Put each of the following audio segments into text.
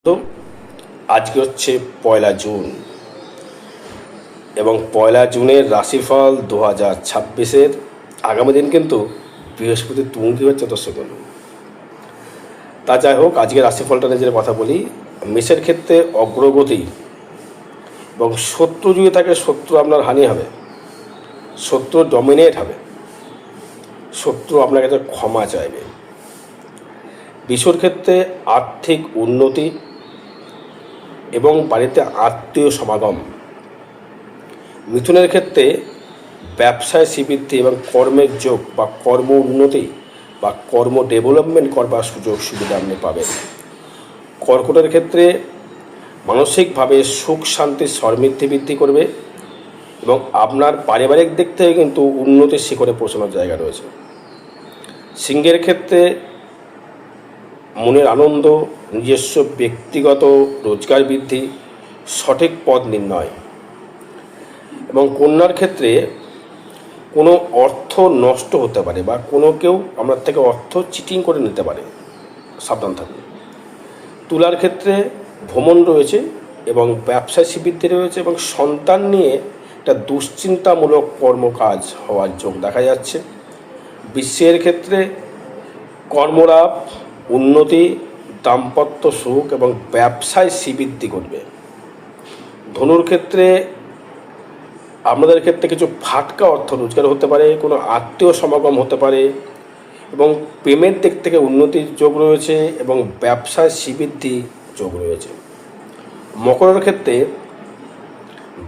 তো আজকে হচ্ছে 1 জুন এবং 1 জুনের রাশিফল 2026-এর আগামী দিন কিন্তু বৃহস্পতি তুঙ্গি হচ্ছে দর্শকগণ। তা যাই হোক, আজকে রাশিফলটা নিজের কথা বলি। মেষের ক্ষেত্রে অগ্রগতি এবং শত্রু যদি থাকে শত্রু আপনার হানি হবে, শত্রু ডমিনেট হবে, শত্রু আপনার কাছে ক্ষমা চাইবে। বৃষর ক্ষেত্রে আর্থিক উন্নতি এবং বাড়িতে আত্মীয় সমাগম। মিথুনের ক্ষেত্রে ব্যবসায় শ্রীবৃদ্ধি এবং কর্মের যোগ বা কর্ম উন্নতি বা কর্ম ডেভেলপমেন্ট করবার সুযোগ সুবিধা আপনি পাবেন। কর্কটের ক্ষেত্রে মানসিকভাবে সুখ শান্তি সমৃদ্ধি বৃদ্ধি করবে এবং আপনার পারিবারিক দিক থেকে কিন্তু উন্নতির শিখরে পৌঁছানোর জায়গা রয়েছে। সিংহের ক্ষেত্রে মনের আনন্দ, নিজস্ব ব্যক্তিগত রোজগার বৃদ্ধি, সঠিক পথ নির্ণয়। এবং কন্যার ক্ষেত্রে কোনো অর্থ নষ্ট হতে পারে বা কোনো কেউ আপনার থেকে অর্থ চিটিং করে নিতে পারে, সাবধান থাকুন। তুলার ক্ষেত্রে ভ্রমণ রয়েছে এবং ব্যবসায় শ্রীবৃদ্ধি রয়েছে এবং সন্তান নিয়ে একটা দুশ্চিন্তামূলক কর্মকাজ হওয়ার যোগ দেখা যাচ্ছে। বৃশ্চিকের ক্ষেত্রে কর্মলাভ, উন্নতি, দাম্পত্য সুখ এবং ব্যবসায় শ্রীবৃদ্ধি ঘটবে। ধনুর ক্ষেত্রে আপনাদের ক্ষেত্রে কিছু ফাটকা অর্থ রোজগার হতে পারে, কোনো আত্মীয় সমাগম হতে পারে এবং পেমেন্ট দিক থেকে উন্নতির যোগ রয়েছে এবং ব্যবসায় শ্রীবৃদ্ধি যোগ রয়েছে। মকরের ক্ষেত্রে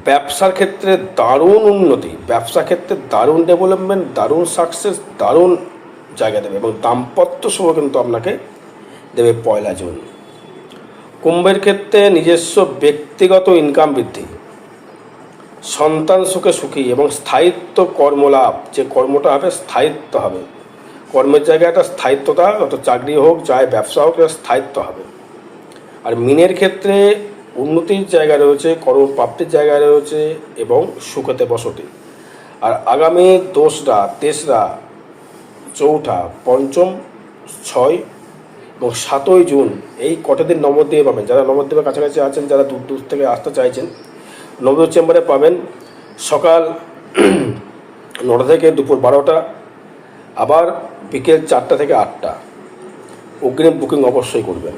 ব্যবসার ক্ষেত্রে দারুণ উন্নতি, ব্যবসা ক্ষেত্রে দারুণ ডেভেলপমেন্ট, দারুণ সাকসেস, দারুণ জায়গা দেবে এবং দাম্পত্য সুখ কিন্তু আপনাকে দেবে 1 জুন। কুম্ভের ক্ষেত্রে নিজস্ব ব্যক্তিগত ইনকাম বৃদ্ধি, সন্তান সুখে সুখী এবং স্থায়িত্ব কর্মলাভ। যে কর্মটা হবে স্থায়িত্ব হবে, কর্মের জায়গায় একটা স্থায়িত্বতা, অত চাকরি হোক চাই ব্যবসা হোক, স্থায়িত্ব হবে। আর মীনের ক্ষেত্রে উন্নতির জায়গা রয়েছে, কর্মপ্রাপ্তির জায়গা রয়েছে এবং সুখেতে বসতি। আর আগামী 2রা, 3রা, 4ঠা, 5ম, 6 এবং 7ই জুন এই কটা দিন নবদ্বীপে পাবেন। যারা নবদ্বীপের কাছাকাছি আছেন, যারা দূর দূর থেকে আসতে চাইছেন, নবদ্বীপ চেম্বারে পাবেন সকাল 9টা থেকে দুপুর 12টা, আবার বিকেল 4টা থেকে 8টা। অগ্রিম বুকিং অবশ্যই করবেন।